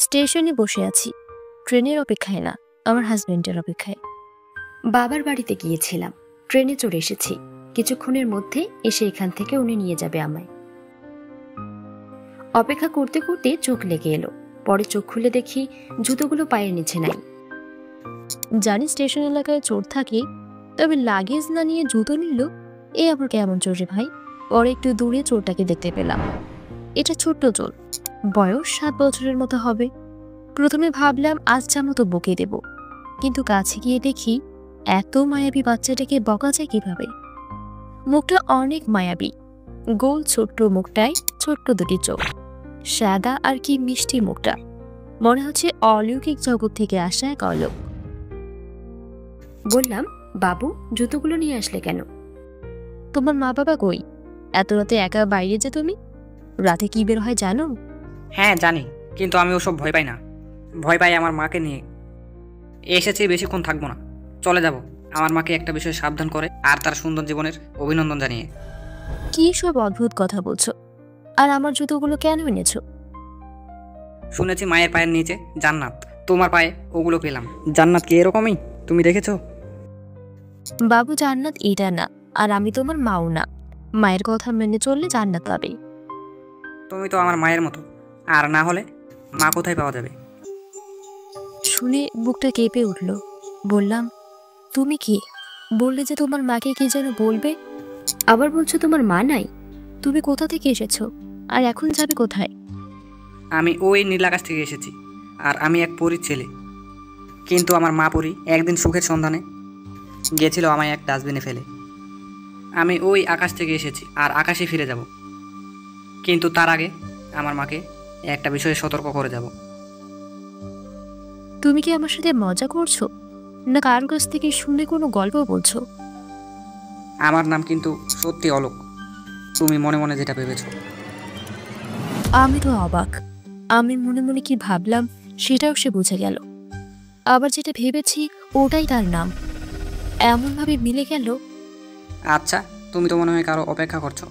স্টেশনে বসে আছি, ট্রেনের অপেক্ষায় না, আমার হাজবেন্ডের অপেক্ষায়। বাবার বাড়িতে গিয়েছিলাম, ট্রেনে চড়ে এসেছি। কিছুক্ষণের মধ্যে এসে এখান থেকে উনি নিয়ে যাবে আমায়। অপেক্ষা করতে করতে চোখ লেগে এলো। পরে চোখ খুলে দেখি জুতোগুলো পায়ের নিচে নাই। জানি স্টেশন এলাকায় চোর থাকে, তবে লাগেজ না নিয়ে জুতো নিল, এ আবার কেমন চোর রে ভাই। পরে একটু দূরে চোরটাকে দেখতে পেলাম। এটা ছোট্ট চোর, বয়স 7 বছরের মতো হবে। প্রথমে ভাবলাম আচ্ছা মতো বকে দেব, কিন্তু কাছে গিয়ে দেখি এত মায়াবী বাচ্চাটাকে বকা যায় কিভাবে। মুখটা অনেক মায়াবী, গোল ছোট্ট মুখটায় ছোট্ট দুটি চোখ, সাদা আর কি মিষ্টি মুখটা, মনে হচ্ছে অলৌকিক জগৎ থেকে আসা এক অলক। বললাম, বাবু জুতোগুলো নিয়ে আসলে কেন? তোমার মা বাবা কই? এত রাতে একা বাইরে যে তুমি? রাতে কি বের হয় জানো? হ্যাঁ জানি, কিন্তু আমি ওসব ভয় পাই না। ভয় পাই আমার মাকে নিয়ে। এসেছি, বেশিক্ষণ থাকবো না, চলে যাব। আমার মাকে একটা বিষয়ে সাবধান করে আর তার সুন্দর জীবনের অভিনন্দন জানিয়ে। কি সব অদ্ভুত কথা বলছো? আর আমার জুতোগুলো কেন এনেছো? শুনেছি মায়ের পায়ের নিচে জান্নাত, তোমার পায়ে ওগুলো পেলাম। জান্নাত কি এরকমই? তুমি দেখেছো? বাবু, জান্নাত এটা না, আর আমি তোমার মাও না। মায়ের কথা মেনে চললে জান্নাত পাবে। তুমি তো আমার মায়ের মতো, আর না হলে মা কোথায় পাওয়া যাবে? শুনে বুকটা কেঁপে উঠল। বললাম, তুমি কি বললে যে তোমার মাকে কি যেন বলবে, আবার বলছো তোমার মা নাই? তুমি কোথা থেকে এসেছো, আর এখন যাবে কোথায়? আমি ওই নীল আকাশ থেকে এসেছি, আর আমি এক পরীর ছেলে। কিন্তু আমার মা পরী একদিন সুখের সন্ধানে গিয়েছিল আমায় এক ডাস্টবিনে ফেলে। আমি ওই আকাশ থেকে এসেছি, আর আকাশে ফিরে যাব। কিন্তু তার আগে আমার মাকে একটা বিষয়ে সতর্ক করে যাব। তুমি কি আমার সাথে মজা করছো, না কার কাছ থেকে শুনে কোনো গল্প বলছো? আমার নাম কিন্তু সত্যি অলোক, তুমি মনে মনে যেটা ভেবেছো। আমি তো অবাক। আমি মনে মনে কি ভাবলাম সেটাও সে বুঝে গেল। আবার যেটা ভেবেছি ওটাই তার নাম, এমনভাবে মিলে গেল। আচ্ছা, তুমি তো মনে হয় কারো অপেক্ষা করছো,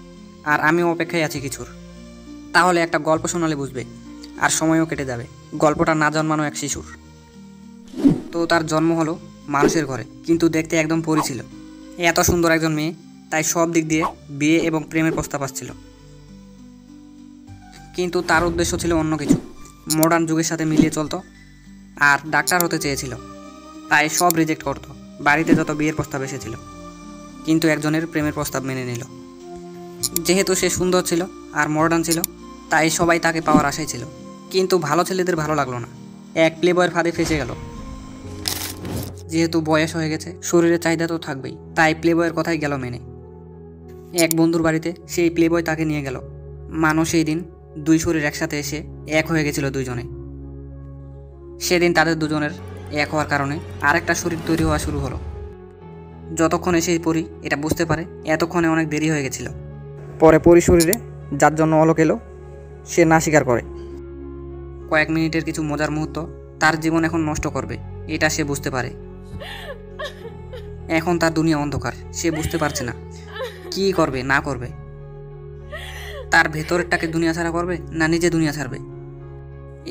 আর আমিও অপেক্ষায় আছি কিছুর। তাহলে একটা গল্প শোনালে বুঝবে, আর সময়ও কেটে যাবে। গল্পটা না জন্মানো এক শিশুর। তো তার জন্ম হলো মানুষের ঘরে, কিন্তু দেখতে একদম পরী ছিল। এত সুন্দর একজন মেয়ে, তাই সব দিক দিয়ে বিয়ে এবং প্রেমের প্রস্তাব আসছিল। কিন্তু তার উদ্দেশ্য ছিল অন্য কিছু, মডার্ন যুগের সাথে মিলিয়ে চলতো, আর ডাক্তার হতে চেয়েছিল। তাই সব রিজেক্ট করতো। বাড়িতে যত বিয়ের প্রস্তাব এসেছিল, কিন্তু একজনের প্রেমের প্রস্তাব মেনে নিল। যেহেতু সে সুন্দর ছিল আর মডার্ন ছিল, তাই সবাই তাকে পাওয়ার আশায় ছিল। কিন্তু ভালো ছেলেদের ভালো লাগলো না, এক প্লেবয়ের ফাঁদে ফেসে গেল। যেহেতু বয়স হয়ে গেছে, শরীরের চাহিদা তো থাকবেই, তাই প্লেবয়ের কথাই গেল মেনে। এক বন্ধুর বাড়িতে সেই প্লেবয় তাকে নিয়ে গেল। মানুষ সেই দিন দুই শরীর একসাথে এসে এক হয়ে গেছিল দুইজনে। সেদিন তাদের দুজনের এক হওয়ার কারণে আরেকটা শরীর তৈরি হওয়া শুরু হলো। যতক্ষণে সেই পরী এটা বুঝতে পারে, এতক্ষণে অনেক দেরি হয়ে গেছিল। পরে পরী শরীরে যার জন্য অলোক এলো, সে না স্বীকার করে। কয়েক মিনিটের কিছু মজার মুহূর্ত তার জীবন এখন নষ্ট করবে, এটা সে বুঝতে পারে। এখন তার দুনিয়া অন্ধকার, সে বুঝতে পারছে না কি করবে না করবে। তার ভেতরেরটাকে দুনিয়া ছাড়া করবে না নিজে দুনিয়া ছাড়বে,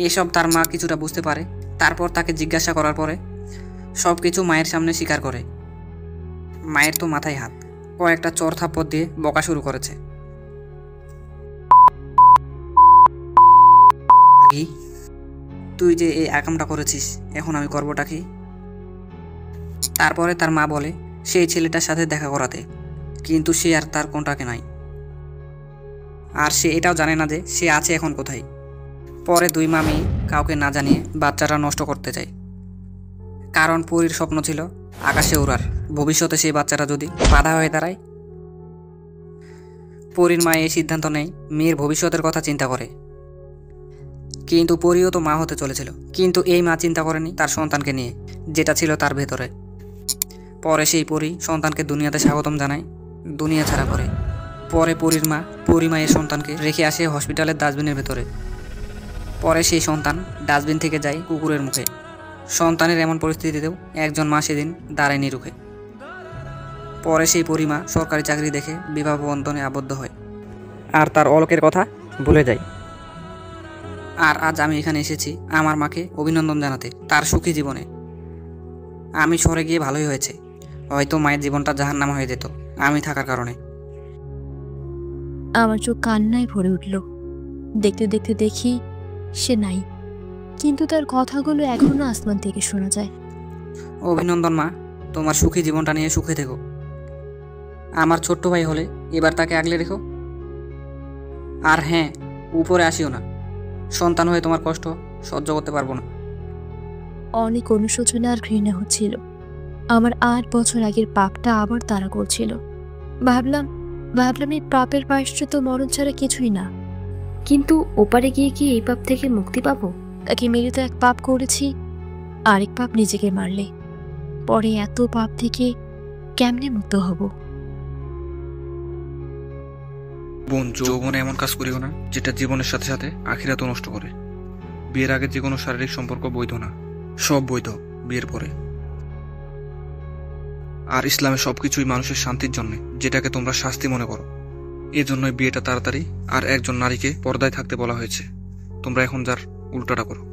এসব তার মা কিছুটা বুঝতে পারে। তারপর তাকে জিজ্ঞাসা করার পরে সব কিছু মায়ের সামনে স্বীকার করে। মায়ের তো মাথায় হাত, কয়েকটা চর থাপ্পড় দিয়ে বকা শুরু করেছে। তুই যে এই আকামটা করেছিস, এখন আমি করবোটা কি? তারপরে তার মা বলে সেই ছেলেটার সাথে দেখা করাতে, কিন্তু সে আর তার কোনটাকে নাই। আর সে এটাও জানে না যে সে আছে এখন কোথায়। পরে দুই মামি কাউকে না জানিয়ে বাচ্চাটা নষ্ট করতে চায়, কারণ পরীর স্বপ্ন ছিল আকাশে ওড়ার। ভবিষ্যতে সেই বাচ্চাটা যদি বাধা হয়ে দাঁড়ায়। পরীর মা এই সিদ্ধান্ত নেয়, মেয়ের ভবিষ্যতের কথা চিন্তা করে। কিন্তু পরীও তো মা হতে চলেছিল, কিন্তু এই মা চিন্তা করেনি তার সন্তানকে নিয়ে, যেটা ছিল তার ভেতরে। পরে সেই পরী সন্তানকে দুনিয়াতে স্বাগতম জানায়, দুনিয়া ছাড়া করে। পরে পরীর মা পরী মায়ের সন্তানকে রেখে আসে হসপিটালের ডাস্টবিনের ভেতরে। পরে সেই সন্তান ডাস্টবিন থেকে যায় কুকুরের মুখে। সন্তানের এমন পরিস্থিতিতেও একজন মা সেদিন দাঁড়ায়নি রুখে। পরে সেই পরিমা সরকারি চাকরি দেখে বিবাহ বন্ধনে আবদ্ধ হয়, আর তার অলোকের কথা ভুলে যায়। আর আজ আমি এখানে এসেছি আমার মাকে অভিনন্দন জানাতে তার সুখী জীবনে। আমি সরে গিয়ে ভালোই হয়েছে, হয়তো মায়ের জীবনটা জাহান্নাম হয়ে যেত আমি থাকার কারণে। আমার চোখ কান্নায় ভরে উঠল। দেখতে দেখতে দেখি সে নাই, কিন্তু তার কথাগুলো এখনো আসমান থেকে শোনা যায়। অভিনন্দন মা, তোমার সুখী জীবনটা নিয়ে সুখে থেকো। আমার ছোট্ট ভাই হলে এবার তাকে আগলে রেখো। আর হ্যাঁ, উপরে আসিও না, সন্তান হয়ে তোমার কষ্ট সহ্য করতে পারবো না। অনেক অনুশোচনা আর ঘৃণা হচ্ছিল। আমার 8 বছর আগের পাপটা আবার তাড়া করছিল। ভাবলাম এই পাপের প্রায়শ্চিত্ত মরণ ছাড়া কিছুই না। কিন্তু ওপারে গিয়ে কি এই পাপ থেকে মুক্তি পাবো? তাকে মেরে তো এক পাপ করেছি, আরেক পাপ নিজেকে মারলে পরে এত পাপ থেকে কেমনে মুক্ত হব? বোন, যৌবনে এমন কাজ করিও না যেটা জীবনের সাথে সাথে আখিরাত নষ্ট করে। বিয়ের আগে যে কোনো শারীরিক সম্পর্ক বৈধ না, সব বৈধ বিয়ের পরে। আর ইসলামে সবকিছুই মানুষের শান্তির জন্য, যেটাকে তোমরা শাস্তি মনে করো। এজন্যই বিয়েটা তাড়াতাড়ি আর একজন নারীকে পর্দায় থাকতে বলা হয়েছে। তোমরা এখন যার উল্টাটা করো।